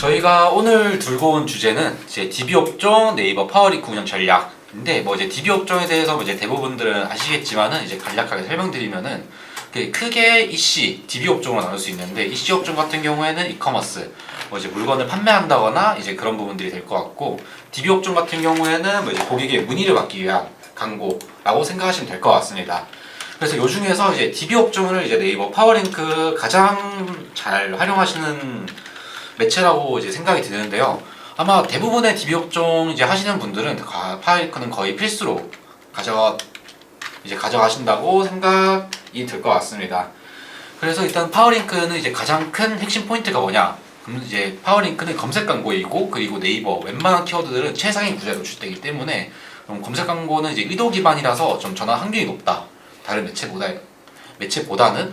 저희가 오늘 들고 온 주제는 이제 DB 업종 네이버 파워링크 운영 전략인데 뭐 이제 DB 업종에 대해서 뭐 이제 대부분들은 아시겠지만은 이제 간략하게 설명드리면은 크게 EC, DB 업종으로 나눌 수 있는데 EC 업종 같은 경우에는 이커머스, 뭐 이제 물건을 판매한다거나 이제 그런 부분들이 될 것 같고 DB 업종 같은 경우에는 뭐 이제 고객의 문의를 받기 위한 광고라고 생각하시면 될 것 같습니다. 그래서 요 중에서 이제 DB 업종을 이제 네이버 파워링크 가장 잘 활용하시는 매체라고 이제 생각이 드는데요. 아마 대부분의 DB 업종 이제 하시는 분들은 파워링크는 거의 필수로 가져가신다고 생각이 들 것 같습니다. 그래서 일단 파워링크는 이제 가장 큰 핵심 포인트가 뭐냐? 그럼 이제 파워링크는 검색 광고이고 그리고 네이버 웬만한 키워드들은 최상위 구조에 노출되기 때문에 검색 광고는 이제 의도 기반이라서 좀 전환 확률이 높다. 다른 매체보다는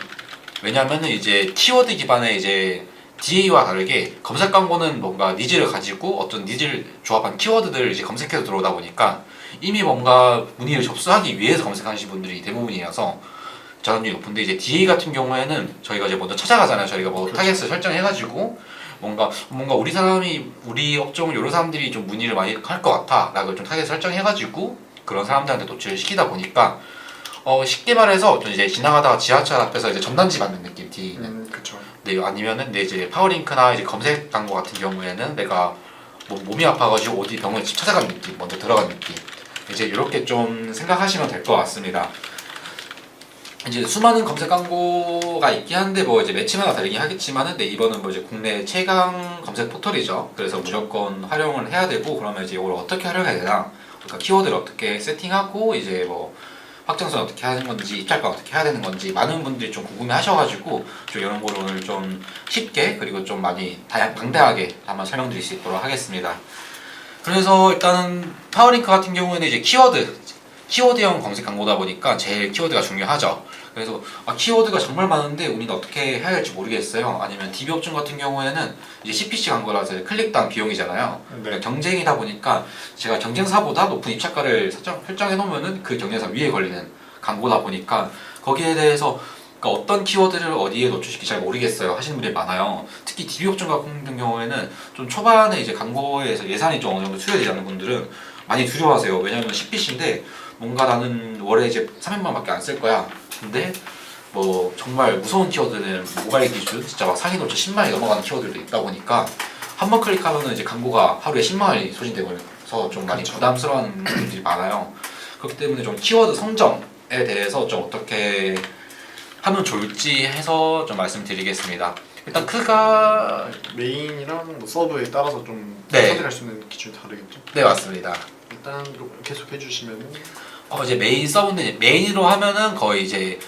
왜냐하면은 이제 키워드 기반의 이제 DA와 다르게 검색 광고는 뭔가 니즈를 가지고 어떤 니즈를 조합한 키워드들을 이제 검색해서 들어오다 보니까 이미 뭔가 문의를 접수하기 위해서 검색하시는 분들이 대부분이어서 전환율이 높은데 이제 DA 같은 경우에는 저희가 이제 먼저 찾아가잖아요. 저희가 뭐 타겟을 설정해가지고 뭔가 우리 업종 이런 사람들이 좀 문의를 많이 할 것 같아라고 좀 타겟 설정해가지고 그런 사람들한테 노출을 시키다 보니까 쉽게 말해서 좀 이제 지나가다가 지하철 앞에서 이제 전단지 받는 느낌 DA는. 그쵸. 네, 아니면은 이제 파워링크나 이제 검색 광고 같은 경우에는 내가 몸이 아파가지고 어디 병원에 집 찾아간 느낌, 먼저 들어간 느낌. 이제 이렇게 좀 생각하시면 될 것 같습니다. 이제 수많은 검색 광고가 있긴 한데 뭐 이제 매체마다 다르긴 하겠지만은 네이버는 뭐 이제 국내 최강 검색 포털이죠. 그래서 무조건 활용을 해야 되고 그러면 이제 이걸 어떻게 활용해야 되나? 그러니까 키워드를 어떻게 세팅하고 이제 뭐 확장성 어떻게 하는 건지 입찰가 어떻게 해야 되는 건지 많은 분들이 좀 궁금해 하셔가지고 좀 이런 거를 오늘 좀 쉽게 그리고 좀 많이 방대하게 한번 설명드릴 수 있도록 하겠습니다. 그래서 일단은 파워링크 같은 경우에는 이제 키워드형 검색 광고다 보니까 제일 키워드가 중요하죠. 그래서 키워드가 정말 많은데 우리는 어떻게 해야 할지 모르겠어요. 아니면 DB 업종 같은 경우에는 이제 CPC 광고라서 클릭당 비용이잖아요. 네. 그러니까 경쟁이다 보니까 제가 경쟁사보다 높은 입찰가를 설정해 놓으면은 그 경쟁사 위에 걸리는 광고다 보니까 거기에 대해서 그러니까 어떤 키워드를 어디에 노출시킬지 잘 모르겠어요 하시는 분들이 많아요. 특히 DB 업종 같은 경우에는 좀 초반에 이제 광고에서 예산이 좀 어느 정도 투여되지 않는 분들은 많이 두려워하세요. 왜냐하면 CPC인데 뭔가 나는 월에 이제 300만 밖에 안 쓸 거야. 근데 뭐 정말 무서운 키워드는 모바일 기준 진짜 막 상위 노출 10만이 넘어가는 키워드도 있다 보니까 한 번 클릭하면은 이제 광고가 하루에 10만 원이 소진되면서 좀 많이 부담스러운 분들이 많아요. 그렇기 때문에 좀 키워드 선정에 대해서 좀 어떻게 하면 좋을지 해서 좀 말씀드리겠습니다. 일단 메인이랑 뭐 서브에 따라서 좀 네. 선택할 수 있는 기준이 다르겠죠. 네, 맞습니다. 일단 계속 해주시면은 이제 메인 서브인데 이제 메인으로 하면은 거의 이제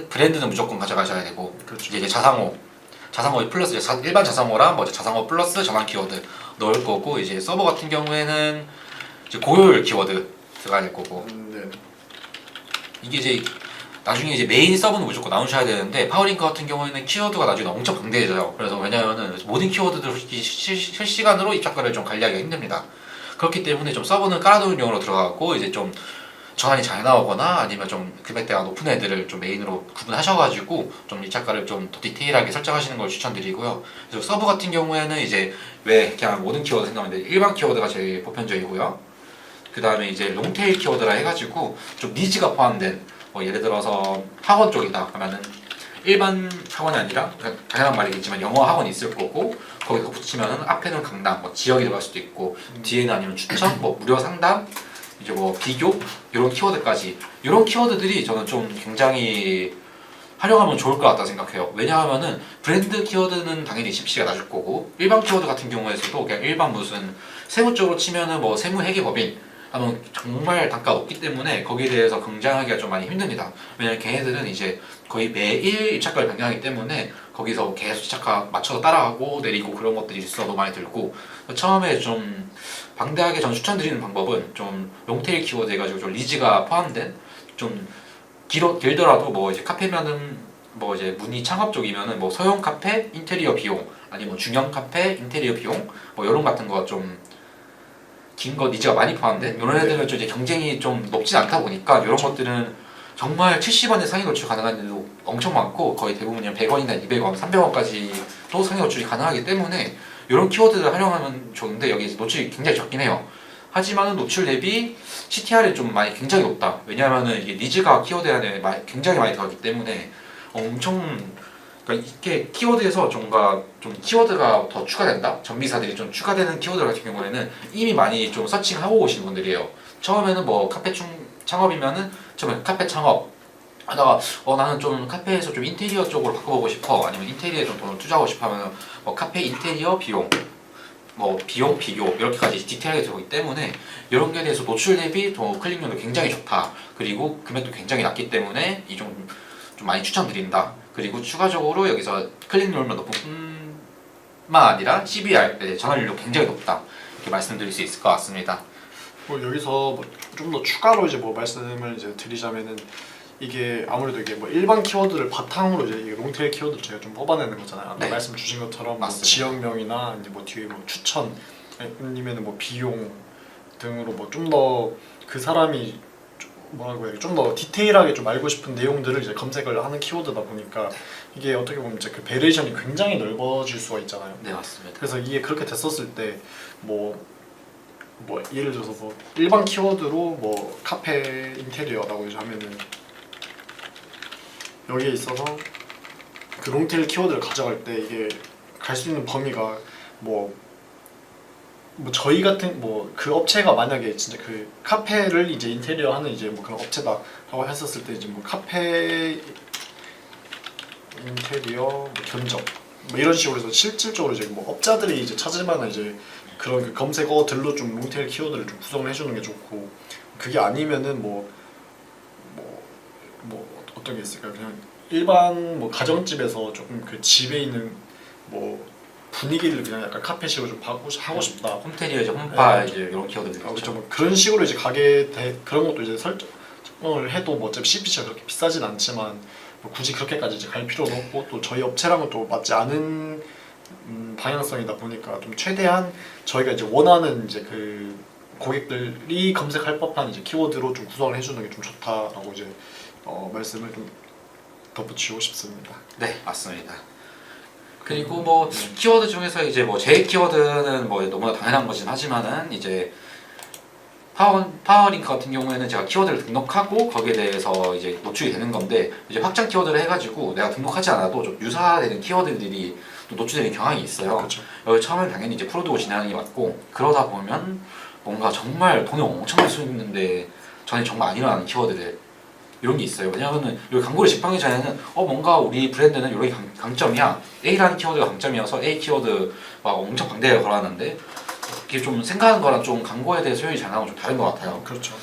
브랜드는 무조건 가져가셔야 되고 그렇죠. 이제 자상호 플러스 일반 자상호랑 뭐 자상호 플러스 전환 키워드 넣을 거고 이제 서버 같은 경우에는 이제 고효율 키워드 들어갈 거고 네. 이게 이제 나중에 이제 메인 서브는 무조건 나누셔야 되는데 파워링크 같은 경우에는 키워드가 나중에 엄청 방대해져요. 그래서 왜냐면은 모든 키워드들 솔직히 실시간으로 입찰가를 좀 관리하기가 힘듭니다. 그렇기 때문에 좀 서브는 깔아두는 용으로 들어가고 이제 좀 전환이 잘 나오거나 아니면 좀 금액대가 높은 애들을 좀 메인으로 구분하셔가지고 좀 입찰가를 좀 더 디테일하게 설정하시는 걸 추천드리고요. 그래서 서브 같은 경우에는 이제 왜 그냥 모든 키워드 생각하는데 일반 키워드가 제일 보편적이고요. 그 다음에 이제 롱테일 키워드라 해가지고 좀 니즈가 포함된 뭐 예를 들어서 학원 쪽이다 하면은 일반 학원이 아니라 당연한 말이겠지만 영어 학원이 있을 거고 거기서 붙이면은 앞에는 강당, 뭐 지역이 들어갈 수도 있고 뒤에는 아니면 추천, 뭐 무료 상담, 이제 뭐 비교 이런 키워드까지 이런 키워드들이 저는 좀 굉장히 활용하면 좋을 것 같다 생각해요. 왜냐하면은 브랜드 키워드는 당연히 CPC가 낮을 거고 일반 키워드 같은 경우에서도 그냥 일반 무슨 세무 쪽으로 치면은 뭐 세무 회계법인 하면 정말 단가가 높기 때문에 거기에 대해서 경쟁하기가 좀 많이 힘듭니다. 왜냐면 걔네들은 이제 거의 매일 입찰가를 변경하기 때문에 거기서 계속 입찰가 맞춰서 따라가고 내리고 그런 것들이 있어서 너무 많이 들고 처음에 좀 방대하게 전 추천드리는 방법은 좀 롱테일 키워드 해가지고 좀 리즈가 포함된 좀 길더라도 뭐 이제 카페면은 뭐 이제 문의 창업 쪽이면은 뭐 소형 카페 인테리어 비용 아니면 뭐 중형 카페 인테리어 비용 뭐 이런 같은 거 좀 긴 거 니즈가 많이 포함된 이런 애들은 좀 이제 경쟁이 좀 높지 않다 보니까 이런 것들은 정말 70원에 상위 노출 가능한 데도 엄청 많고 거의 대부분이 100원이나 200원, 300원까지도 상위 노출이 가능하기 때문에 이런 키워드를 활용하면 좋은데 여기 노출이 굉장히 적긴 해요. 하지만 노출 대비 CTR이 좀 많이 굉장히 높다. 왜냐하면 이게 니즈가 키워드 안에 굉장히 많이 들어가기 때문에 엄청 그러니까 이게 키워드에서 좀 키워드가 더 추가된다. 전비사들이 좀 추가되는 키워드 같은 경우에는 이미 많이 좀 서칭하고 오시는 분들이에요. 처음에는 뭐 카페 창업이면은 처음에 카페 창업 하다가 나는 좀 카페에서 좀 인테리어 쪽으로 바꿔보고 싶어. 아니면 인테리어에 좀 돈을 투자하고 싶어 하면 뭐 카페 인테리어 비용 뭐 비용 비교 이렇게까지 디테일하게 들어오기 때문에 이런 게 대해서 노출 대비 더 클릭률도 굉장히 좋다. 그리고 금액도 굉장히 낮기 때문에 이 좀 많이 추천드린다. 그리고 추가적으로 여기서 클릭률만 높은 뿐만 아니라 CBR 전환율도 굉장히 높다. 이렇게 말씀드릴 수 있을 것 같습니다. 뭐 여기서 뭐 좀 더 추가로 이제 뭐 말씀을 이제 드리자면은 이게 아무래도 이게 뭐 일반 키워드를 바탕으로 이제 이 롱테일 키워드를 저희가 좀 뽑아내는 거잖아요. 아까 네. 말씀 주신 것처럼 뭐 맞습니다. 지역명이나 이제 뭐 뒤에 뭐 추천 아니면 뭐 비용 등으로 뭐 좀 더 그 사람이 뭐라고 해야 좀 더 디테일하게 좀 알고 싶은 내용들을 이제 검색을 하는 키워드다 보니까 이게 어떻게 보면 이제 그 베리에이션이 굉장히 넓어질 수가 있잖아요. 네, 맞습니다. 그래서 이게 그렇게 됐었을 때 뭐 예를 들어서 뭐 일반 키워드로 뭐 카페 인테리어라고 이제 하면은 여기에 있어서 그 롱테일 키워드를 가져갈 때 이게 갈 수 있는 범위가 뭐 저희 같은 뭐 그 업체가 만약에 진짜 그 카페를 이제 인테리어 하는 이제 뭐 그런 업체다라고 했었을 때 이제 뭐 카페 인테리어 뭐 견적 뭐 이런 식으로 해서 실질적으로 이제 뭐 업자들이 이제 찾을 만한 이제 그런 그 검색어들로 좀 롱테일 키워드를 좀 구성을 해주는 게 좋고 그게 아니면은 어떤 게 있을까요? 그냥 일반 뭐 가정집에서 조금 그 집에 있는 뭐 분위기를 그냥 약간 카페식으로 좀 하고 싶다. 홈테리어 이제 홈파 네. 이제 이런 키워드들 그렇죠. 있죠. 뭐 그런 식으로 이제 그런 것도 이제 설정을 해도 뭐 어차피 CPC가 그렇게 비싸진 않지만 뭐 굳이 그렇게까지 이제 갈 필요는 없고 또 저희 업체랑은 또 맞지 않은 방향성이다 보니까 좀 최대한 저희가 이제 원하는 이제 그 고객들이 검색할 법한 이제 키워드로 좀 구성을 해주는 게 좀 좋다라고 이제 말씀을 좀 덧붙이고 싶습니다. 네, 맞습니다. 그리고 뭐 키워드 중에서 이제 뭐 제 키워드는 뭐 너무나 당연한 거긴 하지만은 이제 파워링크 같은 경우에는 제가 키워드를 등록하고 거기에 대해서 이제 노출이 되는 건데 이제 확장 키워드를 해가지고 내가 등록하지 않아도 좀 유사되는 키워드들이 또 노출되는 경향이 있어요. 그렇죠. 여기 처음엔 당연히 이제 프로듀고 진행하는 게 맞고 그러다 보면 뭔가 정말 돈이 엄청 많이 쓰이는데 전에 정말 안 일어나는 키워드들 이런 게 있어요. 왜냐하면 여기 광고를 집행하기 전에는 뭔가 우리 브랜드는 이런 게 강점이야. A라는 키워드가 강점이어서 A 키워드 막 엄청 방대하게 걸어놨는데 이게 좀 생각하는 거랑 좀 광고에 대해 소용이 잘 나오면 좀 다른 것 같아요. 그렇죠.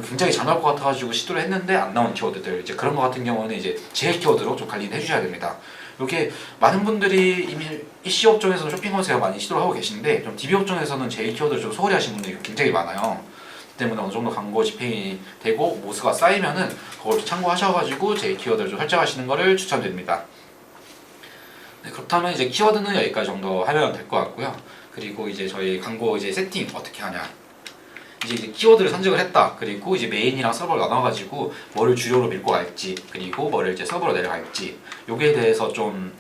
굉장히 잘 나올 것 같아가지고 시도를 했는데 안 나온 키워드들 이제 그런 거 같은 경우는 이제 제 키워드로 좀 관리를 해주셔야 됩니다. 이게 많은 분들이 이미 EC 업종에서는 쇼핑 검색을 많이 시도를 하고 계신데 좀 DB 업종에서는 제 키워드를 좀 소홀히 하시는 분들이 굉장히 많아요. 때문에 어느 정도 광고 집행이 되고 모수가 쌓이면은 그걸 참고하셔가지고 제 키워드를 좀 설정하시는 것을 추천드립니다. 네, 그렇다면 이제 키워드는 여기까지 정도 하면 될 것 같고요. 그리고 이제 저희 광고 이제 세팅 어떻게 하냐. 이제 키워드를 선정을 했다. 그리고 이제 메인이랑 서버를 나눠가지고 뭐를 주요로 밀고 갈지, 그리고 뭐를 이제 서버로 내려갈지, 요기에 대해서 좀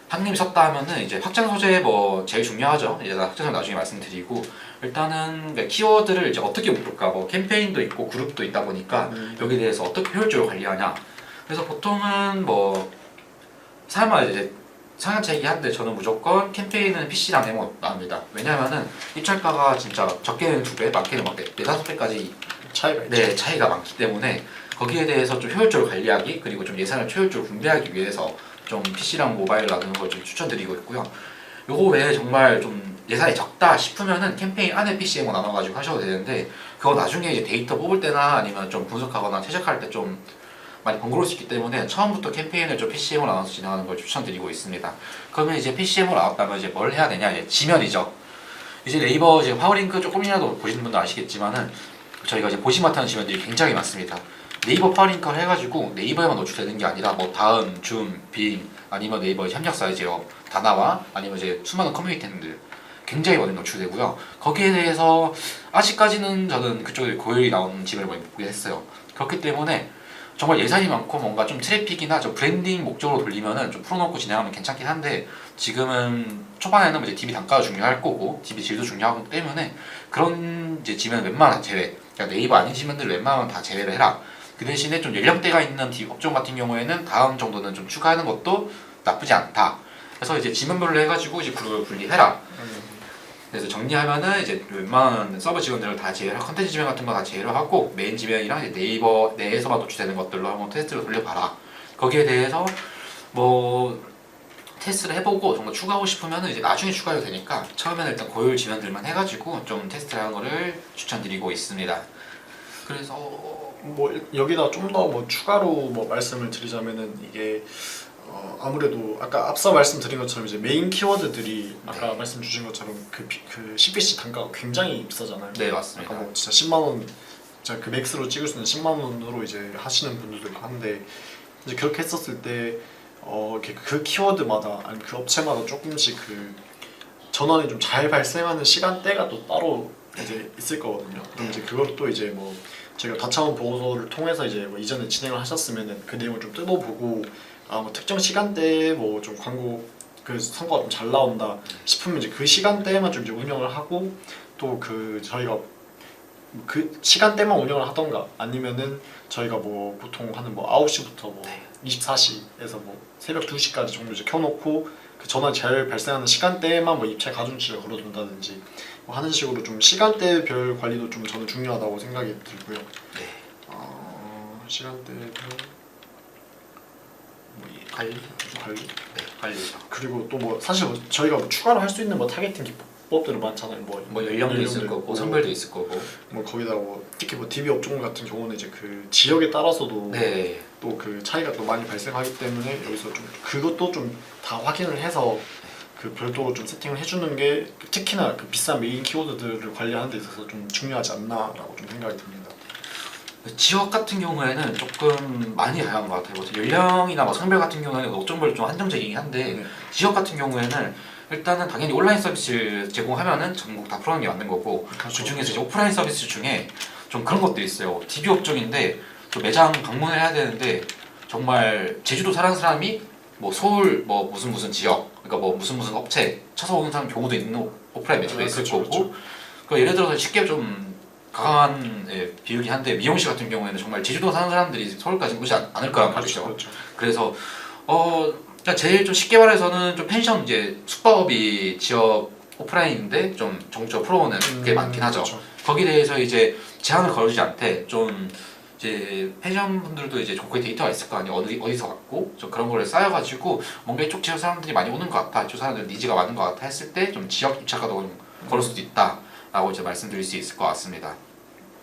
한님이 섰다 하면은 이제 확장 소재 뭐 제일 중요하죠. 이제 확장 소재 나중에 말씀드리고 일단은 키워드를 이제 어떻게 묶을까 뭐 캠페인도 있고 그룹도 있다 보니까 여기에 대해서 어떻게 효율적으로 관리하냐. 그래서 보통은 뭐 사람마다 이제 상한차이긴 한데 저는 무조건 캠페인은 PC랑 네모 나옵니다. 왜냐면은 입찰가가 진짜 적게는 2배, 많게는 막 4~5배까지 차이가 많기 때문에 거기에 대해서 좀 효율적으로 관리하기 그리고 좀 예산을 효율적으로 분배하기 위해서 좀 PC랑 모바일 나누는 걸 좀 추천드리고 있고요. 요거 외에 정말 좀 예산이 적다 싶으면은 캠페인 안에 PCM 나눠가지고 하셔도 되는데 그거 나중에 이제 데이터 뽑을 때나 아니면 좀 분석하거나 퇴적할 때 좀 많이 번거로울 수 있기 때문에 처음부터 캠페인을 좀 PCM으로 나눠서 진행하는 걸 추천드리고 있습니다. 그러면 이제 PCM으로 나왔다면 이제 뭘 해야 되냐? 이제 지면이죠. 이제 네이버 지금 파워링크 조금이라도 보시는 분도 아시겠지만은 저희가 이제 보시 못하는 지면들이 굉장히 많습니다. 네이버 파워링크를 해가지고 네이버에만 노출되는 게 아니라 뭐 다음, 줌, 빙 아니면 네이버 협력사 이제 다나와 아니면 이제 수많은 커뮤니티들 굉장히 많이 노출되고요. 거기에 대해서 아직까지는 저는 그쪽에 고열이 나오는 지면을 많이 보긴 했어요. 그렇기 때문에 정말 예산이 많고 뭔가 좀 트래픽이나 좀 브랜딩 목적으로 돌리면은 좀 풀어놓고 진행하면 괜찮긴 한데 지금은 초반에는 이제 DB 단가가 중요할 거고 DB 질도 중요하기 때문에 그런 이제 지면 웬만한 제외, 그러니까 네이버 아닌 지면들 웬만하면 다 제외를 해라. 그 대신에 좀 연령대가 있는 업종 같은 경우에는 다음 정도는 좀 추가하는 것도 나쁘지 않다. 그래서 이제 지면별로 해가지고 이제 그룹을 분리해라. 그래서 정리하면은 이제 웬만한 서버 지원들을 다 제외를 하고 컨텐츠 지면 같은 거 다 제외를 하고 메인 지면이랑 이제 네이버 내에서만 노출되는 것들로 한번 테스트를 돌려봐라. 거기에 대해서 뭐 테스트를 해보고 정말 추가하고 싶으면은 이제 나중에 추가해도 되니까 처음에는 일단 고율 지면들만 해가지고 좀 테스트를 하는 거를 추천드리고 있습니다. 그래서 뭐 여기다 좀 더 뭐 추가로 뭐 말씀을 드리자면은 이게 아무래도 아까 앞서 말씀드린 것처럼 이제 메인 키워드들이 아까 네. 말씀 주신 것처럼 그 CPC 단가가 굉장히 비싸잖아요. 네 맞습니다. 아까 뭐 진짜 10만 원, 진짜 그 맥스로 찍을 수 있는 10만 원으로 이제 하시는 분들도 있고 한데 이제 그렇게 했었을 때 이렇게 그 키워드마다 아니면 그 업체마다 조금씩 그 전원이 좀 잘 발생하는 시간대가 또 따로 이제 있을 거거든요. 그럼 이제 그걸 또 이제 뭐 저희가 다차원 보고서를 통해서 이제 뭐 이전에 진행을 하셨으면은 그 내용을 좀 뜯어보고 뭐 특정 시간대에 뭐 좀 광고 그 성과가 좀 잘 나온다 싶으면 이제 그 시간대에만 좀 이제 운영을 하고 또 그 저희가 그 시간대만 운영을 하던가 아니면은 저희가 뭐 보통 하는 뭐 9시부터 뭐 24시에서 뭐 새벽 2시까지 정도 이제 켜놓고 그 전화 잘 발생하는 시간대에만 뭐 입찰 가중치를 걸어둔다든지 뭐 하는 식으로 좀 시간대별 관리도 좀 저는 중요하다고 생각이 들고요. 네. 시간대별 관리? 관리? 네 관리죠. 그리고 또 뭐 사실 뭐 저희가 뭐 추가로 할 수 있는 뭐 타겟팅 기법들은 많잖아요. 뭐 연령도 있을 거고 성별도 있을 거고 뭐 거기다가 뭐 특히 뭐 DB 업종 같은 경우는 이제 그 지역에 따라서도 네. 또 그 차이가 또 많이 발생하기 때문에 여기서 좀 그것도 좀 다 확인을 해서 그 별도로 좀 세팅을 해주는 게 특히나 그 비싼 메인 키워드들을 관리하는 데 있어서 좀 중요하지 않나라고 좀 생각이 듭니다. 지역 같은 경우에는 조금 많이 다양한 것 같아요. 뭐 연령이나 뭐 성별 같은 경우에는 업종별로 좀 한정적이긴 한데 네. 지역 같은 경우에는 일단은 당연히 온라인 서비스를 제공하면은 전국 다 풀어놓는 게 맞는 거고 그렇죠. 그 중에서 이제 오프라인 서비스 중에 좀 그런 것도 있어요. DB 업종인데 또 매장 방문을 해야 되는데 정말 제주도 사는 사람이 뭐 서울 뭐 무슨 지역 그러니까 뭐 무슨 업체 쳐서 오는 사람 경우도 있는 오프라인 매체도 있을 그렇죠, 거고 그 예를 들어서 쉽게 좀 강한 비유긴 한데 미용실 같은 경우에는 정말 제주도 사는 사람들이 서울까지 오지 않을 거란 말이죠. 그렇죠. 그래서 그러니까 제일 좀 쉽게 말해서는 좀 펜션 이제 숙박업이 지역 오프라인인데 좀 전국적으로 풀어오는 게 많긴 하죠. 그렇죠. 거기에 대해서 이제 제한을 걸어주지 않되 좀 이제 펜션 분들도 이제 거기 데이터가 있을 거 아니에요. 어디서 갖고 좀 그런 거를 쌓여가지고 뭔가 이쪽 지역 사람들이 많이 오는 것 같아, 이쪽 사람들 니즈가 많은 것 같아 했을 때 좀 지역 입찰가도 좀 걸을 수도 있다라고 이제 말씀드릴 수 있을 것 같습니다.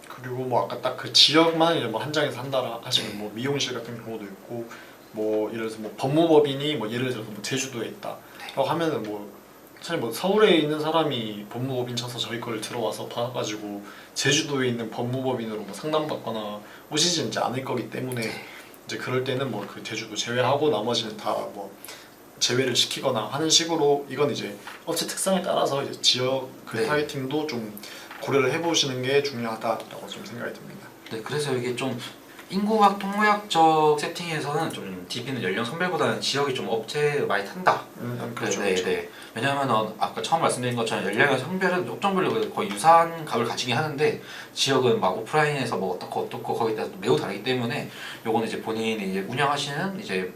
그리고 뭐 아까 딱 그 지역만 이제 뭐 한 장에서 한다라 하시면 뭐 미용실 같은 경우도 있고 뭐 예를 들어서 뭐 법무법인이 뭐 예를 들어서 뭐 제주도에 있다 라고 하면은 뭐 사실 뭐 서울에 있는 사람이 법무법인 쳐서 저희 거를 들어와서 받아가지고 제주도에 있는 법무법인으로 뭐 상담받거나 오시지 이제 않을 거기 때문에 이제 그럴 때는 뭐 그 제주도 제외하고 나머지는 다 뭐 제외를 시키거나 하는 식으로 이건 이제 업체 특성에 따라서 이제 지역 그 네. 타겟팅도 좀 고려를 해보시는 게 중요하다라고 좀 생각이 듭니다. 네, 그래서 이게 좀 인구학 통계학적 세팅에서는 좀 DB는 연령 성별보다는 지역이 좀 업체에 많이 탄다. 그렇죠. 네, 그렇죠. 네. 왜냐하면 아까 처음 말씀드린 것처럼 연령과 성별은 업종별로 거의 유사한 값을 가지긴 하는데 지역은 막 오프라인에서 뭐 어떻고 거기에 따라서 매우 다르기 때문에 요거는 이제 본인이 이제 운영하시는 이제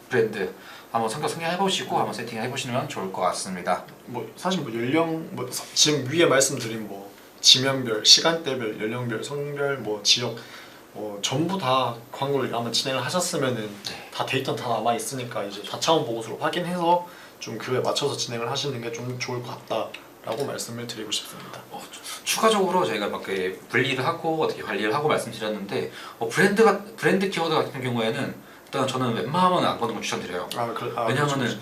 브랜드 한번 생각해 보시고 한번 세팅해 보시면 좋을 것 같습니다. 뭐 사실 뭐 연령 뭐 지금 위에 말씀드린 뭐 지면별, 시간대별, 연령별, 성별, 뭐 지역 전부 다 광고를 아마 진행을 하셨으면은 다 데이터는 다 남아 있으니까 이제 다차원 보고서로 확인해서 좀 그거에 맞춰서 진행을 하시는 게 좀 좋을 것 같다라고 말씀을 드리고 싶습니다. 추가적으로 저희가 막 분리를 하고 어떻게 관리를 하고 말씀드렸는데 브랜드 키워드 같은 경우에는 일단 저는 웬만하면 안 거는 걸 추천드려요. 왜냐하면은 그렇죠.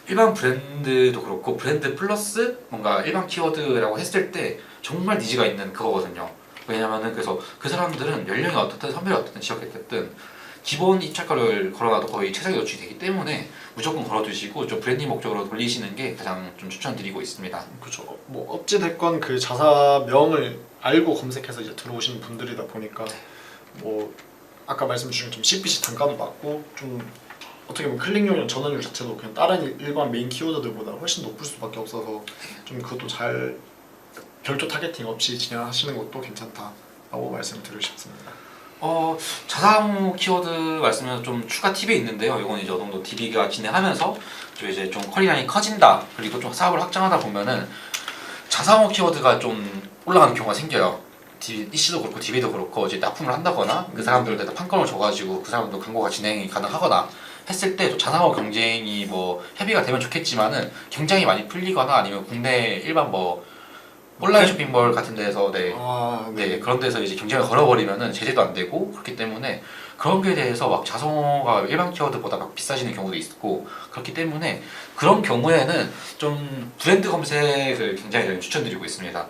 일반 브랜드도 그렇고 브랜드 플러스 뭔가 일반 키워드라고 했을 때 정말 니즈가 있는 그거거든요. 왜냐면은 그래서 그 사람들은 연령이 어떻든 성별이 어떻든 지역이 어떻든 기본 입찰가를 걸어놔도 거의 최상위 노출이 되기 때문에 무조건 걸어두시고 좀 브랜딩 목적으로 돌리시는 게 가장 좀 추천드리고 있습니다. 그렇죠. 뭐 어찌 됐건 그 자사명을 알고 검색해서 이제 들어오시는 분들이다 보니까 뭐 아까 말씀 주신 좀 CPC 단가도 낮고 좀 어떻게 보면 클릭률이나 전환율 자체도 그냥 다른 일반 메인 키워드들보다 훨씬 높을 수밖에 없어서 좀 그것도 잘 별도 타겟팅 없이 진행하시는 것도 괜찮다라고 말씀드리고 싶습니다. 자사무 키워드 말씀에서 좀 추가 팁이 있는데요. 이건 이제 어느 정도 DB가 진행하면서 좀 이제 좀 쿼리라인이 커진다, 그리고 좀 사업을 확장하다 보면은 자사무 키워드가 좀 올라가는 경우가 생겨요. EC도 그렇고 DB도 그렇고 이제 납품을 한다거나 그 사람들한테 판권을 줘가지고 그 사람도 광고가 진행이 가능하거나 했을 때 좀 자사무 경쟁이 뭐 협의가 되면 좋겠지만은 경쟁이 많이 풀리거나 아니면 국내 일반 뭐 온라인 쇼핑몰 같은 데서 네, 그런 데서 이제 경쟁을 걸어버리면은 제재도 안 되고 그렇기 때문에 그런 게 대해서 막 자사무가 일반 키워드보다 막 비싸지는 경우도 있고 그렇기 때문에 그런 경우에는 좀 브랜드 검색을 굉장히 추천드리고 있습니다.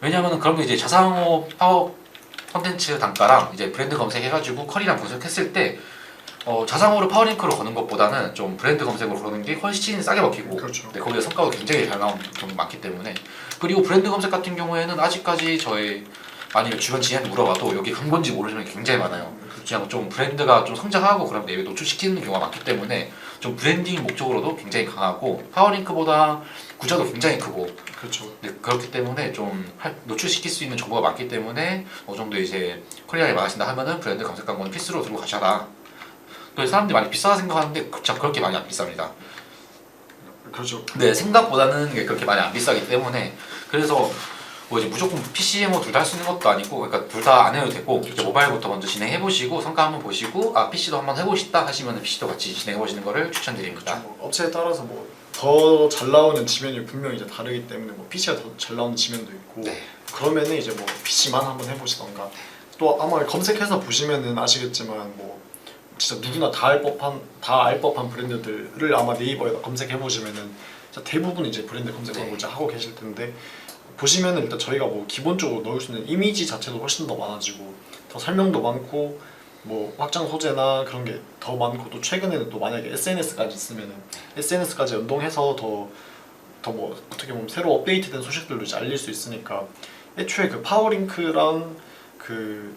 왜냐하면 그런 게 이제 자사무 파워 콘텐츠 단가랑 이제 브랜드 검색해가지고 컬이랑 분석했을 때 자사무로 파워링크로 거는 것보다는 좀 브랜드 검색으로 거는 게 훨씬 싸게 먹히고 그렇죠. 네, 거기에 성과가 굉장히 잘 나오는 경우가 많기 때문에 그리고 브랜드 검색 같은 경우에는 아직까지 저희 만약에 주변 지인한테 물어봐도 여기 간 건지 모르시는 게 굉장히 많아요. 그냥 좀 브랜드가 좀 성장하고 그럼 내외 노출시키는 경우가 많기 때문에 좀 브랜딩 목적으로도 굉장히 강하고 파워링크보다 구조도 굉장히 크고 그렇죠. 네, 그렇기 때문에 좀 노출시킬 수 있는 정보가 많기 때문에 어느 정도 이제 컬리라이 많으신다 하면은 브랜드 검색 광고는 필수로 들고 가셔라. 그래서 사람들이 많이 비싸다 생각하는데 그렇게 많이 안 비쌉니다. 그렇죠. 네, 생각보다는 그렇게 많이 안 비싸기 때문에 그래서 뭐 이제 무조건 PC, 뭐 둘 다 할 수 있는 것도 아니고 그러니까 둘 다 안 해도 되고 이제 모바일부터 먼저 진행해 보시고 성과 한번 보시고 PC도 한번 해보고 싶다 하시면 PC도 같이 진행해 보시는 거를 추천드립니다. 뭐 업체에 따라서 뭐 더 잘 나오는 지면이 분명히 이제 다르기 때문에 뭐 PC가 더 잘 나오는 지면도 있고 네. 그러면은 이제 뭐 PC만 한번 해보시던가 또 아마 검색해서 보시면은 아시겠지만 뭐 진짜 누구나 다 알 법한 브랜드들을 아마 네이버에다 검색해 보시면은 대부분 이제 브랜드 검색 광고 이제 하고 계실 텐데 보시면은 일단 저희가 뭐 기본적으로 넣을 수 있는 이미지 자체도 훨씬 더 많아지고 더 설명도 많고 뭐 확장 소재나 그런 게 더 많고 또 최근에는 또 만약에 SNS까지 있으면은 SNS까지 연동해서 더 뭐 어떻게 보면 새로 업데이트된 소식들도 이제 알릴 수 있으니까 애초에 그 파워링크랑 그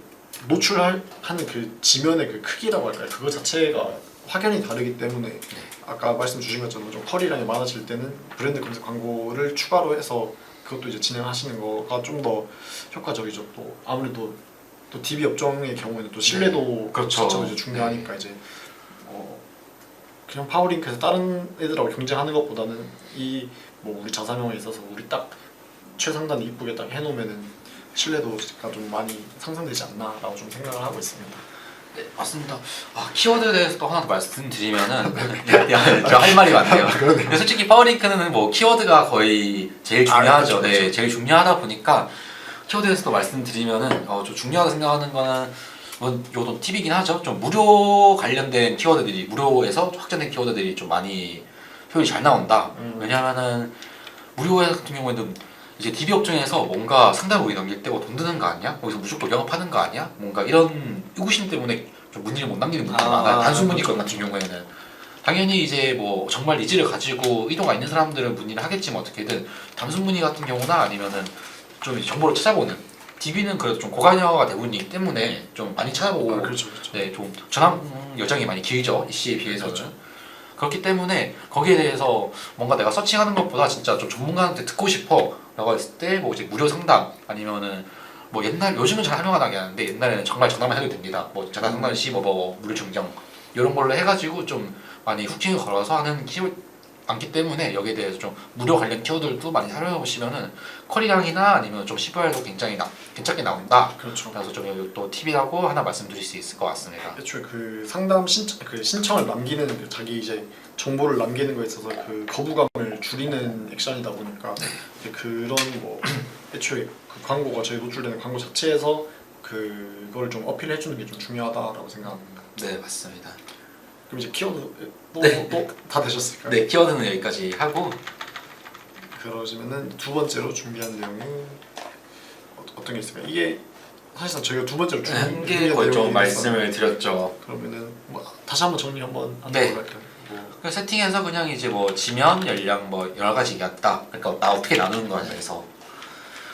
노출하는 그 지면의 그 크기라고 할까요? 그거 자체가 확연히 다르기 때문에 아까 말씀 주신 것처럼 좀 컬이량이 많아질 때는 브랜드 검색 광고를 추가로 해서 그것도 이제 진행하시는 거가 좀 더 효과적이죠. 또 아무래도 또 DB 업종의 경우에는 또 신뢰도 그렇죠. 자체도 이제 중요하니까 이제 그냥 파워링크에서 다른 애들하고 경쟁하는 것보다는 이 뭐 우리 자사명에 있어서 우리 딱 최상단에 이쁘게 딱 해놓으면은 신뢰도가 좀 많이 상승되지 않나라고 좀 생각을 하고 있습니다. 네, 맞습니다. 키워드에 대해서 또 하나 더 말씀드리면은 제가 할 말이 많네요. 근데 솔직히 파워링크는 뭐 키워드가 거의 제일 중요하죠. 그렇죠, 네, 그렇죠. 제일 중요하다 보니까 키워드에서도 말씀드리면은 좀 중요하다 생각하는 거는 뭐 요도 팁이긴 하죠. 좀 무료 관련된 키워드들이 무료에서 확장된 키워드들이 좀 많이 표현이 잘 나온다. 왜냐하면은 무료 같은 경우에는 이제 DB 업종에서 뭔가 상담 우리 넘길 때 돈 드는 거 아니야? 거기서 무조건 영업하는 거 아니야? 뭔가 이런 의구심 때문에 좀 문의를 못 남기는 분들이 많아요. 단순 문의건 같은 경우에는 당연히 이제 뭐 정말 니즈를 가지고 의도가 있는 사람들은 문의를 하겠지만 어떻게든 단순 문의 같은 경우나 아니면은 좀 정보를 찾아보는 DB는 그래도 좀 고관여가 대부분이기 때문에 좀 많이 찾아보고 그렇죠. 네, 좀 전환 여정이 많이 길죠. EC에 비해서는. 그렇죠. 그렇기 때문에 거기에 대해서 뭔가 내가 서칭하는 것보다 진짜 좀 전문가한테 듣고 싶어 라고 했을 때 뭐 이제 무료 상담 아니면은 뭐 요즘은 잘 활용하게 하는데 옛날에는 정말 전화만 해도 됩니다. 뭐 전화 상담 시 뭐 무료 증정 이런 걸로 해가지고 좀 많이 후킹을 걸어서 하는 키워드 많기 때문에 여기에 대해서 좀 무료 관련 키워드들도 많이 활용해 보시면은 컬이랑이나 아니면 좀 CVR도 굉장히 괜찮게 나온다. 그렇죠. 그래서 좀 여기 또 팁이라고 하나 말씀드릴 수 있을 것 같습니다. 애초에 그 상담 신청을 남기는 그 자기 이제 정보를 남기는 거에 있어서 그 거부감을 줄이는 액션이다 보니까 이제 그런 뭐 애초에 그 광고가 저희 노출되는 광고 자체에서 그걸 좀 어필해 주는 게 좀 중요하다라고 생각합니다. 네, 맞습니다. 그럼 이제 키워드 네. 또 다 되셨을까요? 네, 키워드는 여기까지 하고 그러시면은 두 번째로 준비한 내용은 어떤 게 있을까요? 이게 사실상 저희가 두 번째로 준비한 한개 거의 좀 내용이 말씀을 있었는데 드렸죠. 그러면은 뭐 다시 한번 정리 한번 네. 하도록 할까요? 뭐 그 세팅해서 그냥 이제 뭐 지면, 열량 뭐 여러 가지 얘기했다. 그러니까 나 어떻게 나누는 거냐 해서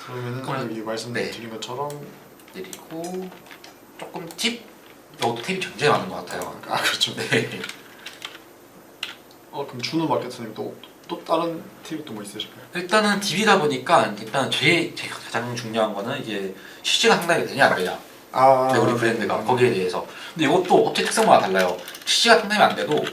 그러면은 그러면- 여기 말씀드린 것처럼 그리고 조금 팁 이것도 팁이 굉장히 많은 것 같아요. 아 그렇죠. 네. 그럼 준우 마케터님 또 다른 팁이 또 뭐 있으실까요? 일단은 DB다 보니까 일단 제가 가장 중요한 거는 이게 실시간 상담이 되냐 안 되냐. 네, 우리 브랜드가 거기에 대해서. 근데 이것도 업체 특성마다 달라요. 실시간 상담이 안 돼도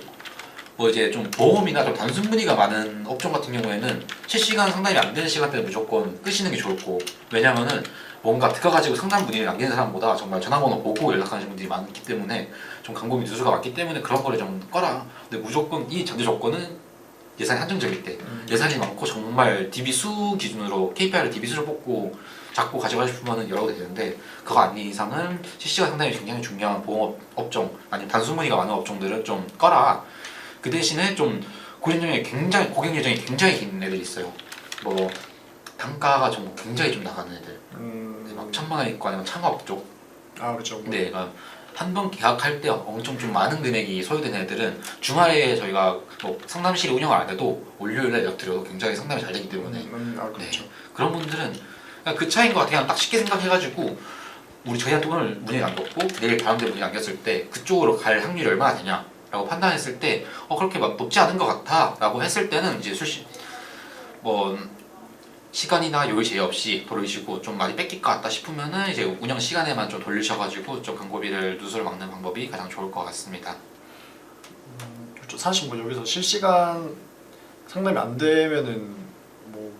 뭐 이제 좀 보험이나 좀 단순 문의가 많은 업종 같은 경우에는 실시간 상담이 안 되는 시간대는 무조건 끄시는 게 좋고, 왜냐면은 뭔가 들어가지고 상담 문의를 남기는 사람보다 정말 전화번호 보고 연락하는 분들이 많기 때문에 좀 광고비 누수가 많기 때문에 그런 거를 좀 꺼라. 근데 무조건 이 전제 조건은 예산이 한정적일 때, 예산이 많고 정말 DB 수 기준으로 KPI를 DB 수를 뽑고 잡고 가져가고 싶으면 열어도 되는데, 그거 아닌 이상은 실시간 상담이 굉장히 중요한 보험 업종 아니면 단순 문의가 많은 업종들은 좀 꺼라. 그 대신에 좀 고객 예정이 굉장히 긴 애들이 있어요. 뭐 단가가 좀 굉장히 좀 나가는 애들, 막 1,000만 원 있고 아니면 창업 쪽. 아 그렇죠. 네, 한 번 계약할 때 엄청 좀 많은 금액이 소요된 애들은 주말에 저희가 뭐 상담실 운영을 안 해도 월요일에 연락드려도 굉장히 상담이 잘 되기 때문에. 아 그렇죠. 네, 그런 분들은 그냥 그 차이인 것 같아요. 그냥 딱 쉽게 생각해가지고 저희한테 오늘 문의 남겼고 내일 다음 날 문의 남겼을 때 그쪽으로 갈 확률이 얼마나 되냐 라고 판단했을 때 그렇게 막 높지 않은 것 같아 라고 했을 때는 이제 뭐 시간이나 요일 제의 없이 돌리시고 좀 많이 뺏길 것 같다 싶으면은 이제 운영 시간에만 좀 돌리셔가지고 좀 광고비를 누수를 막는 방법이 가장 좋을 것 같습니다. 그렇죠. 사실 뭐 여기서 실시간 상담이 안 되면은 뭐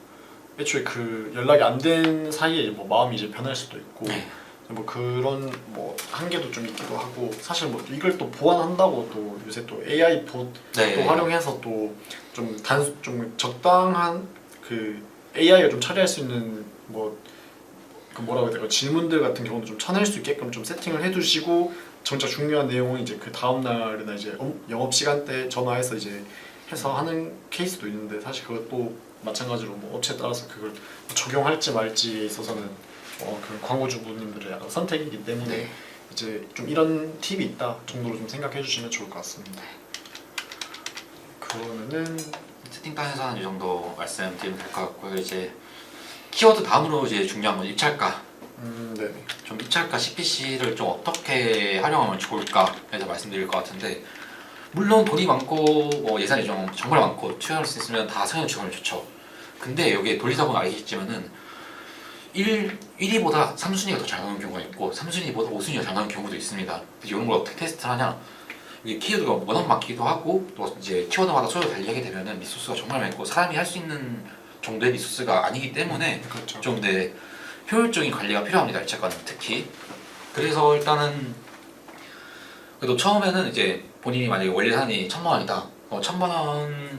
애초에 그 연락이 안 된 사이에 뭐 마음이 이제 변할 수도 있고 네. 뭐 그런 뭐 한계도 좀 있기도 하고, 사실 뭐 이걸 또 보완한다고 또 요새 또 AI 봇도 네. 활용해서 또 좀 적당한 그 AI가 좀 처리할 수 있는 뭐 그 뭐라고 해야 될까, 질문들 같은 경우도 좀 쳐낼 수 있게끔 좀 세팅을 해두시고 정작 중요한 내용은 이제 그 다음 날이나 이제 영업 시간대 전화해서 이제 해서 하는 케이스도 있는데, 사실 그것도 마찬가지로 뭐 업체에 따라서 그걸 적용할지 말지에 있어서는 그 광고주분님들의 약간 선택이기 때문에 네. 이제 좀 이런 팁이 있다 정도로 좀 생각해 주시면 좋을 것 같습니다. 그러면은 채팅방에서는 이 정도 말씀드리면 될 것 같고요. 이제 키워드 다음으로 이제 중요한 건 입찰가. 네네. 좀 입찰가 CPC를 좀 어떻게 활용하면 좋을까에 대해서 말씀드릴 것 같은데, 물론 돈이 많고 뭐 예산이 좀 정말 많고 투자할 수 있으면 다 성형 주면 좋죠. 근데 여기에 돌리다 보면 알겠지만은 1위보다 3순위가 더 잘 나오는 경우가 있고 3순위보다 5순위가 잘 나오는 경우도 있습니다. 이런 걸 어떻게 테스트를 하냐? 이게 키워드가 워낙 많기도 하고 또 이제 키워드마다 소요 달리하게 되면은 리소스가 정말 많고 사람이 할 수 있는 정도의 리소스가 아니기 때문에 그렇죠. 좀 효율적인 관리가 필요합니다. 입찰가는 특히. 그래서 일단은 그래도 처음에는 이제 본인이 만약에 원래 예산이 1,000만 원이다. 1,000만 원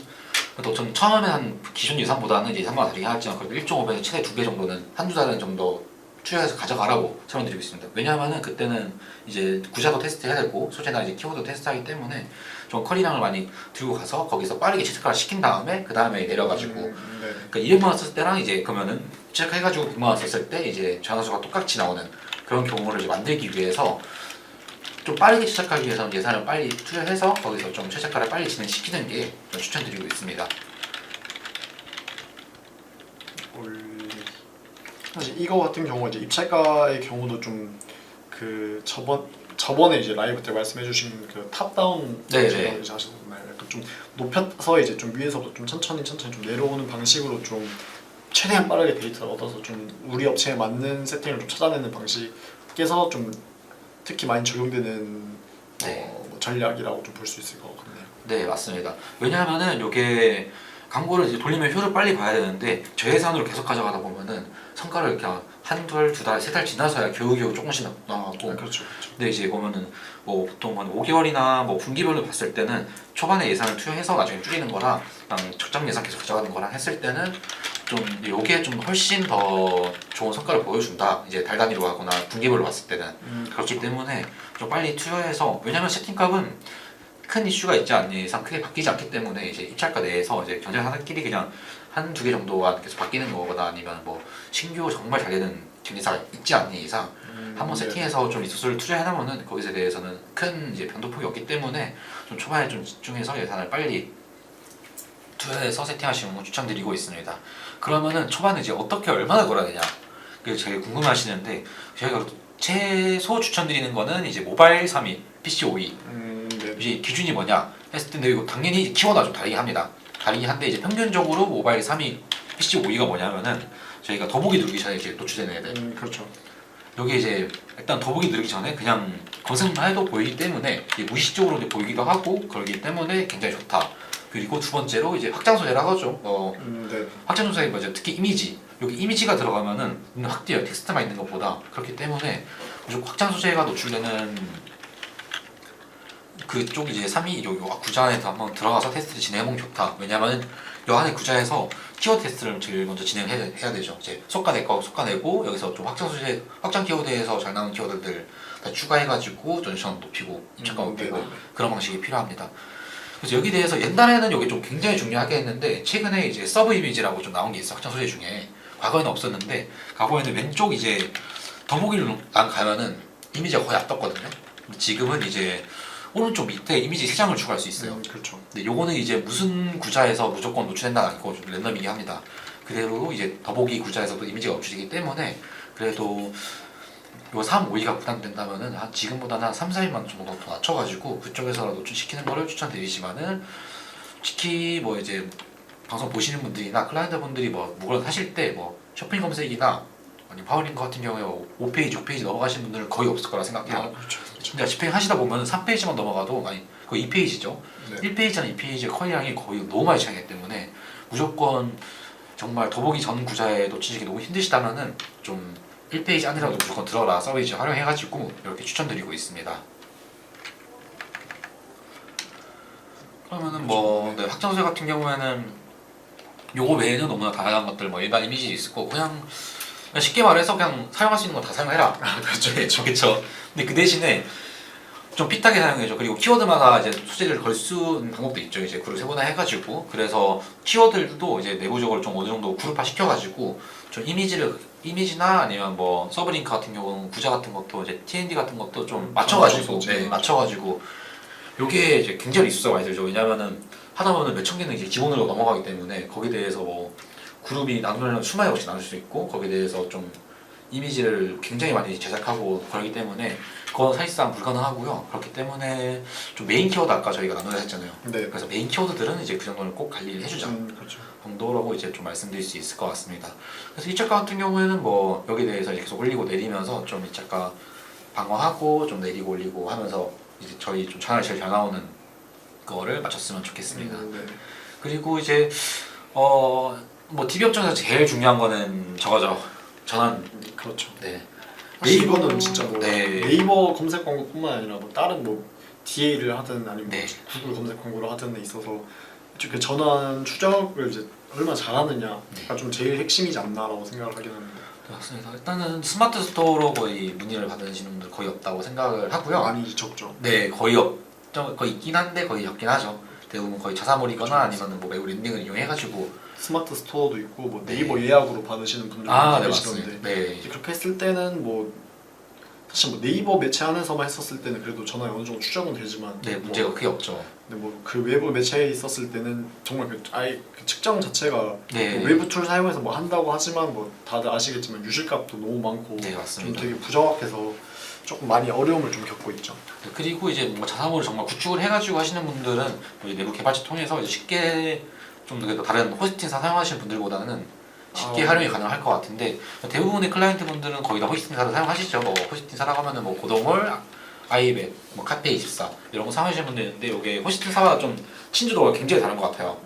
그래도 전 처음에 한 기준 예산보다는 이제 3만 원 다르긴 하지만 그래도 1.5배에서 최대 2배 정도는 한두 달은 좀 더 투자해서 가져가라고 설명드리고 있습니다. 왜냐하면은 그때는 이제 구자도 테스트해야 되고 소재나 이제 키워드 테스트하기 때문에 좀 커리량을 많이 들고 가서 거기서 빠르게 최적화를 시킨 다음에 그 다음에 내려가지고 네. 그러니까 200만 원 썼을 때랑 이제 그러면은 최적화해가지고 100만 원 썼을 때 이제 전환수가 똑같이 나오는 그런 경우를 이제 만들기 위해서 좀 빠르게 최적화하기 위해서는 예산을 빨리 투자해서 거기서 좀 최적화를 빨리 진행시키는 게 좀 추천드리고 있습니다. 사실 이거 같은 경우 이제 입찰가의 경우도 좀 그 저번에 이제 라이브 때 말씀해주신 그 탑다운 네, 제가 네. 이제 하셨나요? 약간 좀 높여서 이제 좀 위에서부터 좀 천천히 좀 내려오는 방식으로 좀 최대한 빠르게 데이터를 얻어서 좀 우리 업체에 맞는 세팅을 좀 찾아내는 방식에서 좀 특히 많이 적용되는 네. 뭐 전략이라고 좀 볼 수 있을 것 같네요. 네, 맞습니다. 왜냐하면은 이게 광고를 이제 돌리면 효를 빨리 봐야 되는데 저예산으로 계속 가져가다 보면은 성과를 그냥 한 달, 두 달, 세 달 지나서야 겨우겨우 조금씩 나가고. 그렇죠, 그렇죠. 근데 이제 보면은 뭐 보통 한 5개월이나 뭐 분기별로 봤을 때는 초반에 예산을 투여해서 나중에 줄이는 거랑 그냥 적정 예산 계속 가져가는 거랑 했을 때는 좀 요게 좀 훨씬 더 좋은 성과를 보여준다. 이제 달 단위로 하거나 분기별로 봤을 때는 그렇기 때문에 좀 빨리 투여해서, 왜냐면 세팅값은 큰 이슈가 있지 않는 이상 크게 바뀌지 않기 때문에 이제 입찰가 내에서 이제 경쟁사들끼리 그냥 한두 개 정도가 계속 바뀌는 거거나 아니면 뭐 신규 정말 잘 되는 경쟁사가 있지 않는 이상 한번 세팅해서 좀 리소스를 투자해 놓으면은 거기에 대해서는 큰 이제 변동폭이 없기 때문에 좀 초반에 좀 집중해서 예산을 빨리 투자해서 세팅하시는 거 추천드리고 있습니다. 그러면은 초반에 이제 어떻게 얼마나 걸어야 되냐? 그게 제일 궁금해하시는데 저희가 최소 추천드리는 거는 이제 모바일 3위, PC 5위. 네. 이제 기준이 뭐냐 했을 때 근데 이거 당연히 키워드가 좀 다르긴 합니다. 다르긴 한데 이제 평균적으로 모바일 3위, PC 5위가 뭐냐면은 저희가 더보기 누르기 전에 이렇게 노출되는 애들. 그렇죠. 여기 이제 일단 더보기 누르기 전에 그냥 검색만 해도 보이기 때문에 이제 무의식적으로 이제 보이기도 하고 그러기 때문에 굉장히 좋다. 그리고 두 번째로 이제 확장 소재라고 하죠. 네. 확장 소재 뭐죠? 특히 이미지. 여기 이미지가 들어가면은 눈에 확 띄어요. 텍스트만 있는 것보다. 그렇기 때문에 무조건 확장 소재가 노출되는 그쪽 이제 3위 요 구자 안에서 한번 들어가서 테스트를 진행해보면 좋다. 왜냐면 요 안에 구자에서 키워드 테스트를 제일 먼저 진행해야 되죠. 이제 속가낼 거 속가내고 여기서 좀 확장 소재, 확장 키워드에서 잘 나오는 키워드들 다 추가해가지고 전시성 높이고 입착감 높이고 네네. 그런 방식이 필요합니다. 그래서 여기 대해서 옛날에는 여기 좀 굉장히 중요하게 했는데 최근에 이제 서브 이미지라고 좀 나온 게 있어. 확장 소재 중에 과거에는 없었는데 과거에는 왼쪽 이제 더보기를 가면은 이미지가 거의 안 떴거든요. 근데 지금은 이제 오른쪽 밑에 이미지 3장을 추가할 수 있어요. 그렇죠. 근데 요거는 이제 무슨 구자에서 무조건 노출된다는 아니고 좀 랜덤이긴 합니다. 그대로 이제 더보기 구자에서도 이미지가 노출되기 때문에 그래도 요 3, 5위가 부담된다면은 한 지금보다는 한 3, 4위만 정도 더 낮춰가지고 그쪽에서라도 노출시키는 거를 추천드리지만은 특히 뭐 이제 방송 보시는 분들이나 클라이언트 분들이 뭐 물건 사실 때 뭐 쇼핑 검색이나 아니 파워링크 같은 경우에 5페이지, 6페이지 넘어가시는 분들은 거의 없을 거라 생각해요. 그렇죠. 진짜 집행 하시다 보면 3페이지만 넘어가도 아니 거의 2페이지죠. 네. 1페이지나 2페이지의 커리량이 거의 너무 많이 차이기 때문에 무조건 정말 더보기 전 구자에 놓치시기 너무 힘드시다면은 좀 1페이지 안이라도 무조건 들어라 서비스 활용해가지고 이렇게 추천드리고 있습니다. 그러면은 뭐 네, 확장 소재 같은 경우에는 요거 외에는 너무나 다양한 것들 뭐 일반 이미지 있을 거고 그냥 쉽게 말해서 그냥 사용할 수 있는 거 다 사용해라. 그렇죠. 그렇죠. 근데 그 대신에 좀 핏하게 사용해줘. 그리고 키워드마다 이제 소재를 걸 수 있는 방법도 있죠. 이제 그룹 세분화 해가지고 그래서 키워드들도 이제 내부적으로 좀 어느 정도 그룹화 시켜가지고 좀 이미지나 아니면 뭐 서브링크 같은 경우는 구자 같은 것도 이제 TND 같은 것도 좀 맞춰가지고 맞춰가지고 요게 이제 굉장히 리소스가 많이 들죠. 왜냐면은 하다 보면 몇천 개는 이제 기본으로 넘어가기 때문에 거기에 대해서 뭐 그룹이 나누려면 수많이 없이 나눌 수 있고 거기에 대해서 좀 이미지를 굉장히 많이 제작하고 그러기 때문에 그건 사실상 불가능하고요. 그렇기 때문에 좀 메인 키워드 아까 저희가 나누려 했잖아요. 네. 그래서 메인 키워드들은 이제 그 정도는 꼭 관리를 해주자 그렇죠. 정도라고 이제 좀 말씀드릴 수 있을 것 같습니다. 그래서 이 작가 같은 경우에는 뭐 여기에 대해서 이제 계속 올리고 내리면서 좀 이 작가 방어하고 좀 내리고 올리고 하면서 이제 저희 좀 채널 제일 잘 나오는 거를 맞췄으면 좋겠습니다. 네. 그리고 이제 뭐 TV 업종에서 제일 중요한 거는 저거죠. 전환. 그렇죠. 네. 네이버는 진짜 뭐 네. 네이버 검색 광고뿐만 아니라 뭐 다른 뭐 DA를 하든 아니면 네. 구글 검색 광고를 하든 데 있어서 그 전환 추적을 이제 얼마나 잘하느냐가 네. 좀 제일 핵심이지 않나라고 생각을 하긴 합니다. 맞습니다. 일단은 스마트 스토어로 거의 문의를 받으시는 분들 거의 없다고 생각을 하고요. 많이 적죠. 네, 거의 없죠. 거의 있긴 한데 거의 적긴 하죠. 대부분 거의 자사몰이거나 아니면 뭐 외부 랜딩을 이용해가지고 스마트 스토어도 있고 뭐 네. 네이버 예약으로 받으시는 분들도 네 계시던데 맞습니다. 네. 이제 그렇게 했을 때는 뭐 사실 뭐 네이버 매체 안에서만 했었을 때는 그래도 전환이 어느 정도 추적은 되지만 네, 문제가 크게 없죠. 근데 뭐 그 외부 매체에 있었을 때는 정말 아예 그 측정 자체가 네. 뭐 외부 툴 사용해서 뭐 한다고 하지만 뭐 다들 아시겠지만 유실값도 너무 많고 네, 좀 맞습니다. 되게 부정확해서 조금 많이 어려움을 좀 겪고 있죠. 네, 그리고 이제 뭔가 자사몰을 정말 구축을 해가지고 하시는 분들은 뭐 이제 내부 개발자 통해서 이제 쉽게 좀 그래도 다른 호스팅사 사용하시는 분들보다는 쉽게 활용이 가능할 것 같은데 대부분의 클라이언트 분들은 거의 다 호스팅사를 사용하시죠. 뭐 호스팅사라고 하면은 뭐 고동몰, 아이백, 뭐 카페24 이런 거 사용하시는 분들 있는데 이게 호스팅사마다 좀 친주도가 굉장히 다른 것 같아요.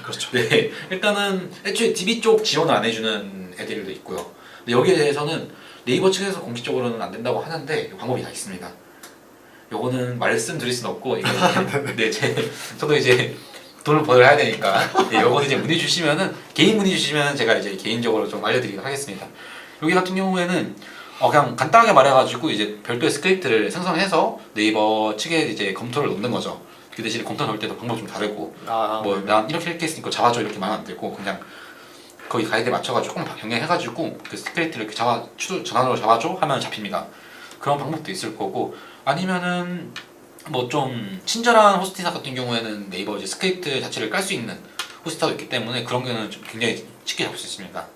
그렇죠. 네, 일단은 애초에 DB 쪽 지원을 안 해주는 애들도 있고요. 근데 여기에 대해서는 네이버 측에서 공식적으로는 안 된다고 하는데 방법이 다 있습니다. 요거는 말씀드릴 순 없고 이거는 네, 저도 이제 돈을 벌어야 되니까 네, 요거는 이제 문의 주시면은 개인 문의 주시면 제가 이제 개인적으로 좀 알려드리도록 하겠습니다. 여기 같은 경우에는 그냥 간단하게 말해가지고 이제 별도의 스크립트를 생성해서 네이버 측에 이제 검토를 놓는 거죠. 그 대신에 검토 넣을 때도 방법 좀 다르고 뭐 난 이렇게 했으니까 잡아줘 이렇게 말하면 안 되고 그냥 거기 가이드에 맞춰가지고 조금 변경해가지고 그 스크립트를 이렇게 전환으로 잡아줘 하면 잡힙니다. 그런 방법도 있을 거고 아니면은 뭐 좀 친절한 호스팅사 같은 경우에는 네이버 이제 스크립트 자체를 깔 수 있는 호스팅사도 있기 때문에 그런 경우는 좀 굉장히 쉽게 잡을 수 있습니다.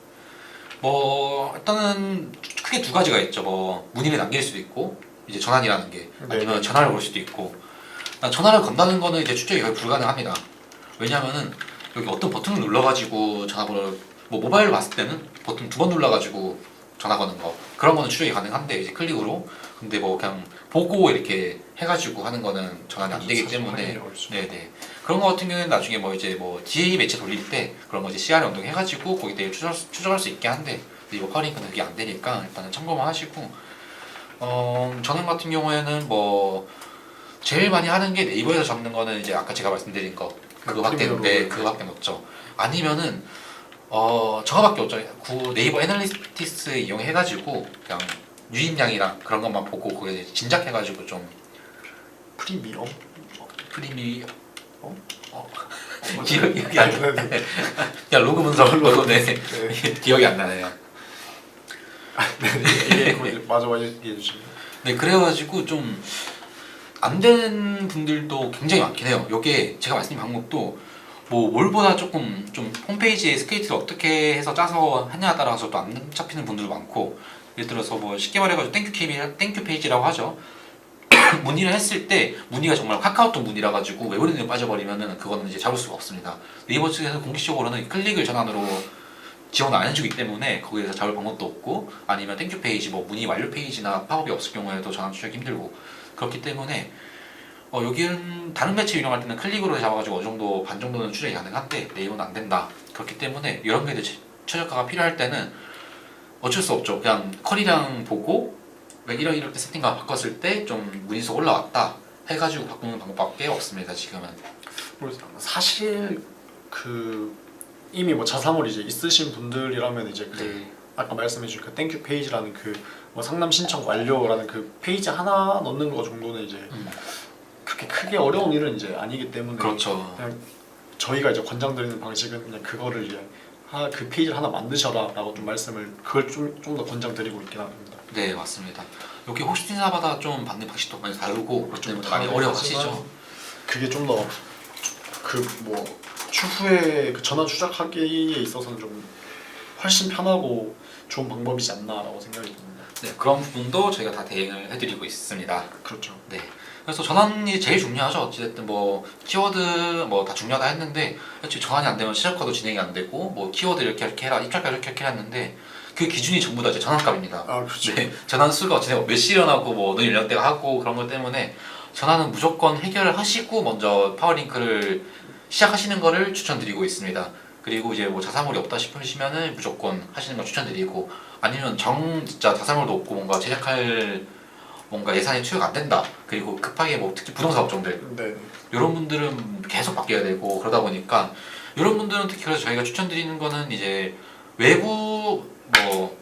뭐 일단은 크게 두 가지가 있죠. 뭐 문의를 남길 수도 있고 이제 전환이라는 게 아니면 네. 전화를 걸 수도 있고. 전화를 건다는 거는 이제 추적이 거의 불가능합니다. 왜냐하면은 여기 어떤 버튼을 눌러가지고 전화번호를 뭐 모바일로 봤을 때는 버튼 두 번 눌러가지고 전화 거는 거 그런 거는 추적이 가능한데 이제 클릭으로 근데 뭐 그냥 보고 이렇게 해가지고 하는 거는 전환이 안 되기 때문에 네네 그런 거 같은 경우는 나중에 뭐 이제 뭐 DA 매체 돌릴 때 그런 거 이제 CR 연동해가지고 거기 대해 추적할 수 있게 한데 근데 이거 파워링크는 그게 안 되니까 일단은 참고만 하시고 전환 같은 경우에는 뭐 제일 많이 하는 게 네이버에서 잡는 거는 이제 아까 제가 말씀드린 거 그거밖에 그거밖에 없죠. 아니면은 저거밖에 없죠. 네이버 애널리티스 이용해가지고 그냥 유입량이랑 그런 것만 보고 거기에 짐작해가지고 좀 프리미엄? 프리미 어? 기억이 안 나. 그냥 로그 문서 네. 기억이 안 나네요. 네, 맞아 얘기해 주시면. 네 그래가지고 좀 안 되는 분들도 굉장히 많긴 해요. 요게 제가 말씀드린 방법도 뭐 뭘보다 조금 좀 홈페이지에 스크립트를 어떻게 해서 짜서 하냐에 따라서 또 안 잡히는 분들도 많고 예를 들어서 뭐 쉽게 말해가지고 땡큐 페이지라고 하죠. 문의를 했을 때 문의가 정말 카카오톡 문의라 가지고 외부인에 빠져버리면은 그거는 이제 잡을 수가 없습니다. 네이버 측에서 공식적으로는 클릭을 전환으로 지원을 안 해주기 때문에 거기에서 잡을 방법도 없고 아니면 땡큐 페이지 뭐 문의 완료 페이지나 팝업이 없을 경우에도 전환 추적이 힘들고 그렇기 때문에 여기는 다른 매체 운영할 때는 클릭으로 잡아가지고 어느 정도 반 정도는 추적이 가능한데 네이버는 안 된다. 그렇기 때문에 이런 게 최저가가 필요할 때는 어쩔 수 없죠. 그냥 컬이랑 보고 이렇게 세팅과 바꿨을 때 좀 문의수 올라왔다 해가지고 바꾸는 방법밖에 없습니다. 지금은. 사실 그 이미 뭐 자사몰 이제 있으신 분들이라면 이제 그 네. 아까 말씀해주신 그 땡큐 페이지라는 그 뭐 상담 신청 완료라는 그 페이지 하나 넣는 거 정도는 이제 그렇게 크게 어려운 일은 이제 아니기 때문에 그렇죠. 그냥 저희가 이제 권장드리는 방식은 그냥 그거를 이제 그 페이지를 하나 만드셔라라고 좀 말씀을 그걸 좀 더 권장드리고 있긴 합니다. 네 맞습니다. 여기 혹시 신사마다 좀 받는 방식도 많이 다르고 그것 때문에 많이 어려워하시죠. 그게 좀 더 그 뭐 추후에 그 전화 추적하기에 있어서는 좀 훨씬 편하고 좋은 방법이지 않나라고 생각이 듭니다. 네 그런 부분도 저희가 다 대응을 해드리고 있습니다. 그렇죠. 네. 그래서 전환이 제일 중요하죠. 어찌됐든 뭐 키워드 뭐 다 중요하다 했는데 애초에 전환이 안 되면 시작화도 진행이 안 되고 뭐 키워드 이렇게 해라 입찰가 이렇게 했는데 그 기준이 전부 다 이제 전환값입니다. 아 그렇죠. 네. 전환 수가 진행 몇 시 일어나고 뭐 어느 연령대가 하고 그런 것 때문에 전환은 무조건 해결을 하시고 먼저 파워링크를 시작하시는 거를 추천드리고 있습니다. 그리고 이제 뭐 자사몰이 없다 싶으시면은 무조건 하시는 걸 추천드리고 아니면 진짜 자사몰도 없고 뭔가 제작할 뭔가 예산이 투여가 안 된다. 그리고 급하게 뭐 특히 부동산 업종들 네. 이런 분들은 계속 바뀌어야 되고 그러다 보니까 이런 분들은 특히 그래서 저희가 추천드리는 거는 이제 외부 뭐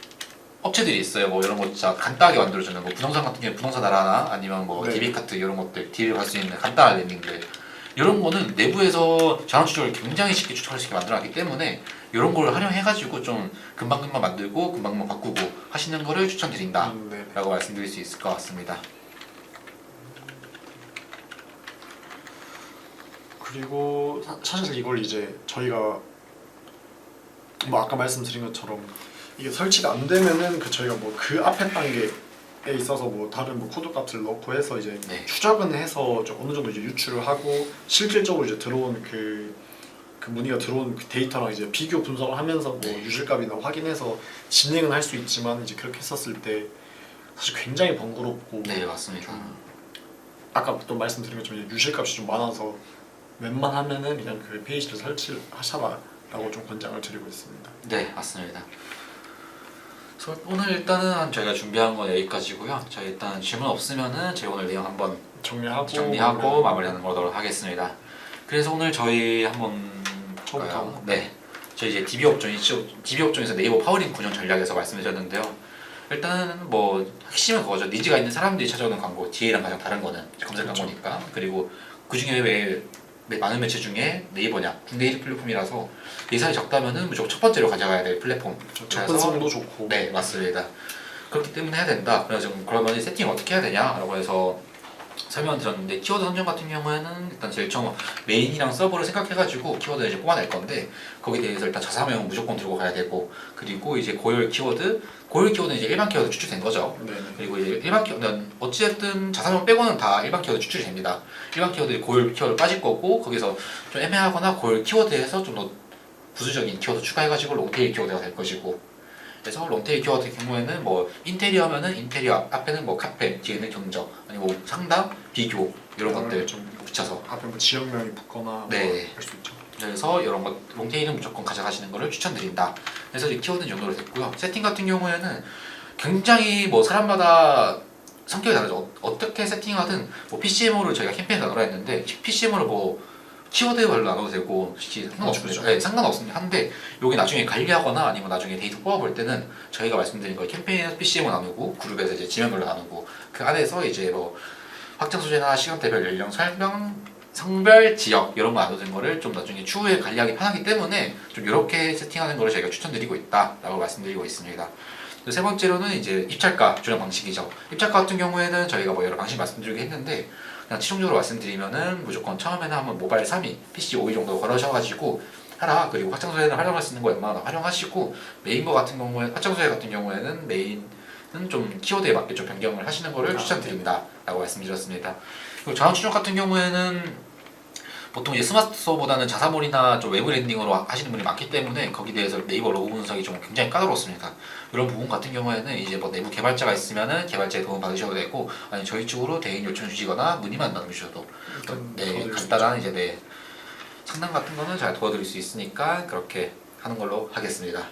업체들이 있어요. 뭐 이런 거 진짜 간단하게 만들어주는 뭐 부동산 같은 경우 부동산 나라나 아니면 뭐 네. DB카트 이런 것들 딜을 할 수 있는 간단한 랜딩들 이런 거는 내부에서 전환 추적을 굉장히 쉽게 추적할 수 있게 만들어놨기 때문에 이런 걸 활용해가지고 좀 금방금방 만들고 금방금방 바꾸고 하시는 거를 추천드린다 네. 라고 말씀드릴 수 있을 것 같습니다. 그리고 사실 이걸 이제 저희가 뭐 아까 말씀드린 것처럼 이게 설치가 안 되면은 그 저희가 뭐 그 앞에 단계에 있어서 뭐 다른 뭐 코드 값을 넣고 해서 이제 네. 추적은 해서 좀 어느 정도 이제 유출을 하고 실질적으로 이제 들어온 그 문의가 들어온 그 데이터랑 이제 비교 분석을 하면서 뭐 네. 유실값이나 확인해서 진행은 할 수 있지만 이제 그렇게 했었을 때 사실 굉장히 번거롭고 네 맞습니다. 아까 또 말씀드린 것처럼 이제 유실값이 좀 많아서 웬만하면은 그냥 그 페이지를 설치하셔라라고 좀 권장을 드리고 있습니다. 네 맞습니다. 그래서 오늘 일단은 저희가 준비한 건 여기까지고요. 저희 일단 질문 없으면은 저희 오늘 내용 한번 정리하고 마무리하는 거로 하겠습니다. 그래서 오늘 저희 한번 볼까요? 네, 저희 이제 DB 업종에서 네이버 파워링크 운영 전략에서 말씀드렸는데요. 일단은 뭐 핵심은 그거죠. 니즈가 있는 사람들이 찾아오는 광고, DA랑 가장 다른 거는 검색 광고니까. 그리고 그 중에 왜 많은 매체 중에 네이버냐 국내 1위 플랫폼이라서 예산이 적다면은 무조건 첫 번째로 가져가야 될 플랫폼. 접근성도 좋고. 네 맞습니다. 그렇기 때문에 해야 된다. 그래서 지금 그러면 세팅 어떻게 해야 되냐라고 해서 설명을 드렸는데 키워드 선정 같은 경우에는 일단 제일 처음 메인이랑 서버를 생각해가지고 키워드를 이제 뽑아낼 건데 거기에 대해서 일단 자사명은 무조건 들고 가야 되고 그리고 이제 고열 키워드는 이제 일반 키워드 추출된 거죠. 네네. 그리고 이제 일반 키워드는 어찌됐든 자사명 빼고는 다 일반 키워드 추출이 됩니다. 일반 키워드에 고열 키워드 빠질 거고 거기서 좀 애매하거나 고열 키워드에서 좀 더 부수적인 키워드 추가해가지고 롱테일 키워드가 될 것이고 그래서 롱테일 키워드 같은 경우에는 뭐 인테리어면은 인테리어 앞에는 뭐 카페, 뒤에는 경적, 아니면 뭐 상담, 비교 이런 것들 좀 붙여서 앞에 뭐 지역명이 붙거나 네. 할 수 있죠. 그래서 이런 것 롱테일은 무조건 가져가시는 것을 추천드린다. 그래서 이 키워드는 이 정도로 됐고요. 세팅 같은 경우에는 굉장히 뭐 사람마다 성격이 다르죠. 어떻게 세팅하든 뭐 PCMO를 저희가 캠페인 나누라 했는데 PCMO를 뭐 키워드별로 나눠도 되고 솔직히 상관없습니다. 그렇죠. 네, 상관없습니다. 한데 여기 나중에 관리하거나 아니면 나중에 데이터 뽑아볼 때는 저희가 말씀드린 걸 캠페인에서 PCMO 나누고 그룹에서 이제 지명별로 나누고 그 안에서 이제 뭐 확장 소재나 시간대별 연령 설명 성별 지역 이런 거 나누는 거를 좀 나중에 추후에 관리하기 편하기 때문에 좀 이렇게 세팅하는 거를 저희가 추천드리고 있다라고 말씀드리고 있습니다. 세 번째로는 이제 입찰가 조정 방식이죠. 입찰가 같은 경우에는 저희가 뭐 여러 방식 말씀드리긴 했는데 그냥 최종적으로 말씀드리면은 무조건 처음에는 한번 모바일 3위, PC 5위 정도 걸으셔가지고 하라. 그리고 확장 소재는 활용할 수 있는 거 웬만하면 활용하시고 메인 거 같은 경우에 확장 소재 같은 경우에는 메인은 좀 키워드에 맞게 좀 변경을 하시는 거를 추천드립니다라고 말씀드렸습니다. 그리고 자원 추적 같은 경우에는 보통 이제 스마트 스토어보다는 자사몰이나 좀 외부 랜딩으로 하시는 분이 많기 때문에 거기에 대해서 네이버 로고 분석이 좀 굉장히 까다롭습니다. 이런 부분 같은 경우에는 이제 뭐 내부 개발자가 있으면은 개발자의 도움 받으셔도 되고 아니 저희 쪽으로 대행 요청 주시거나 문의만 남기셔도 네 간단한 이제 네 상담 같은 거는 잘 도와드릴 수 있으니까 그렇게 하는 걸로 하겠습니다.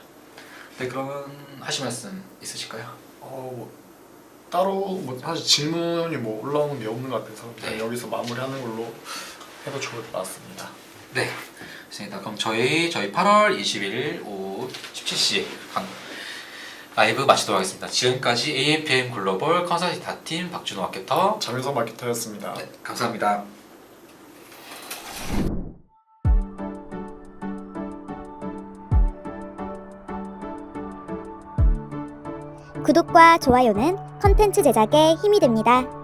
네 그러면 하실 말씀 있으실까요? 뭐 따로 뭐 사실 질문이 뭐 올라오는 게 없는 것 같아서 그냥 네. 여기서 마무리하는 걸로 해도 좋을 것 같습니다. 네, 좋습니다. 그럼 저희 8월 21일 오후 17시 라이브 마치도록 하겠습니다. 지금까지 AFM 글로벌 컨설팅 팀 박준호 마케터 장윤석 마케터였습니다. 네, 감사합니다. 구독과 좋아요는 컨텐츠 제작에 힘이 됩니다.